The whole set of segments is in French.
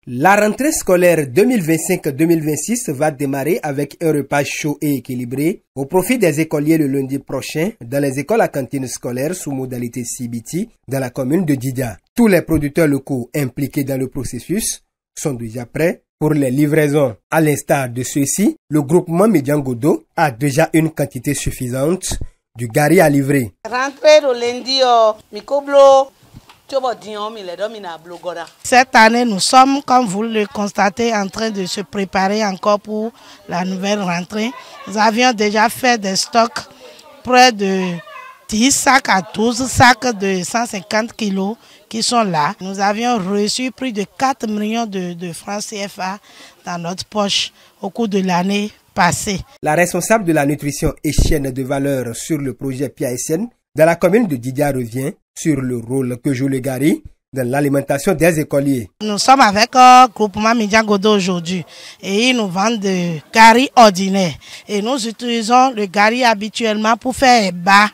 La rentrée scolaire 2025-2026 va démarrer avec un repas chaud et équilibré au profit des écoliers le lundi prochain dans les écoles à cantine scolaire sous modalité CBT dans la commune de Djidia. Tous les producteurs locaux impliqués dans le processus sont déjà prêts pour les livraisons. À l'instar de ceux-ci, le groupement Médiangodo a déjà une quantité suffisante du gari à livrer. Rentrée le lundi, Mikoblo. Cette année, nous sommes, comme vous le constatez, en train de se préparer encore pour la nouvelle rentrée. Nous avions déjà fait des stocks près de 10 sacs à 12 sacs de 150 kilos qui sont là. Nous avions reçu plus de 4 millions de francs CFA dans notre poche au cours de l'année passée. La responsable de la nutrition et chaîne de valeur sur le projet PASN dans la commune de Djidia revient sur le rôle que joue le gari dans l'alimentation des écoliers. Nous sommes avec le groupement Médiangodo aujourd'hui et ils nous vendent de gari ordinaire. Et nous utilisons le gari habituellement pour faire bas,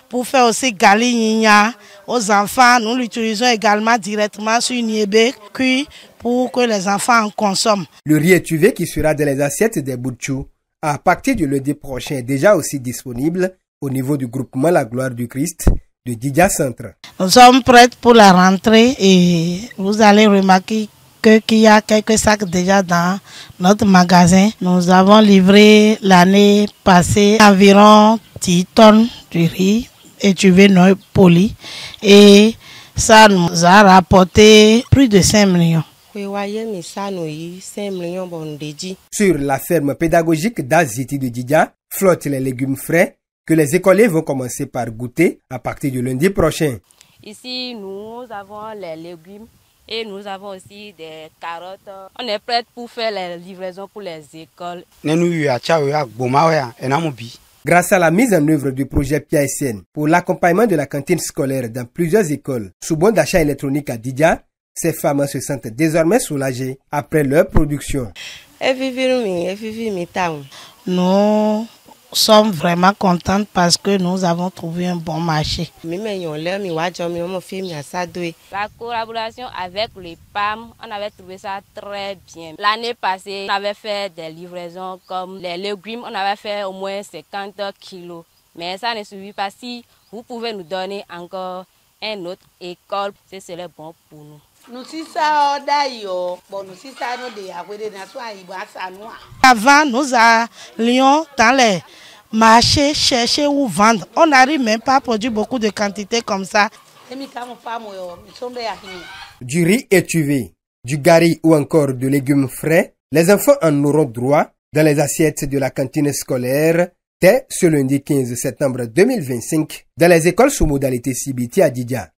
pour faire aussi gali nina aux enfants. Nous l'utilisons également directement sur niébé cuit pour que les enfants en consomment. Le riz étuvé qui sera dans les assiettes des boutchou à partir du lundi prochain est déjà aussi disponible au niveau du groupement La Gloire du Christ de Djidia Centre. Nous sommes prêts pour la rentrée et vous allez remarquer qu'il y a quelques sacs déjà dans notre magasin. Nous avons livré l'année passée environ 10 tonnes de riz étuvé non poli et ça nous a rapporté plus de 5 millions. Sur la ferme pédagogique d'Aziti de Djidia flottent les légumes frais que les écoliers vont commencer par goûter à partir du lundi prochain. Ici, nous avons les légumes et nous avons aussi des carottes. On est prêt pour faire les livraisons pour les écoles. Grâce à la mise en œuvre du projet PASN pour l'accompagnement de la cantine scolaire dans plusieurs écoles sous bon d'achat électronique à Djidia, ces femmes se sentent désormais soulagées après leur production. Nous sommes vraiment contentes parce que nous avons trouvé un bon marché. La collaboration avec les PAM, on avait trouvé ça très bien. L'année passée, on avait fait des livraisons comme les légumes, on avait fait au moins 50 kilos. Mais ça ne suffit pas. Si vous pouvez nous donner encore une autre école, ce serait bon pour nous. Avant, nous allions dans les marchés chercher ou vendre. On n'arrive même pas à produire beaucoup de quantités comme ça. Du riz étuvé, du gari ou encore de légumes frais, les enfants en auront droit dans les assiettes de la cantine scolaire dès ce lundi 15 septembre 2025 dans les écoles sous modalité CBT à Djidia.